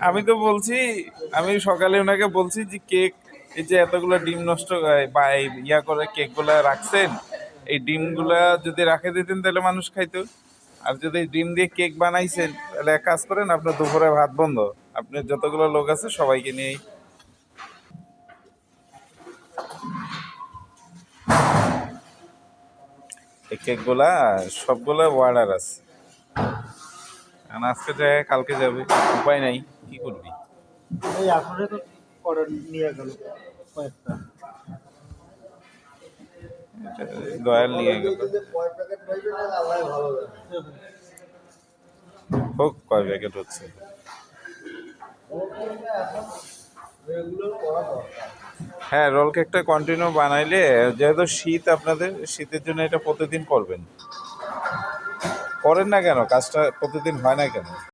আমি তো বলছি, আমি সকালে ওনাকে বলছি যে কেক, এই যে এতগুলো ডিম নষ্ট বা এই ইয়া করে কেকগুলা রাখছেন, এই ডিমগুলা যদি রাখে দিতেন তাহলে মানুষ খাইতো। আর যদি ডিম দিয়ে কেক বানাইছেন তাহলে এক কাজ করেন, আপনার দুপুরে ভাত বন্ধ, আপনি যতগুলো লোক আছে সবাইকে নিয়েই। এই কেকগুলা সবগুলা অর্ডার আছে, কারণ আজকে যায় কালকে যাবে, উপায় নাই, কি করবি। দয়াল নিয়ে গেল, হোক কয় প্যাকেট হচ্ছে। হ্যাঁ, রোল কেকটা কন্টিনিউ বানাইলে, যেহেতু শীত আপনাদের, শীতের জন্য এটা প্রতিদিন করবেন। করেন না কেন কাজটা, প্রতিদিন হয় না কেন?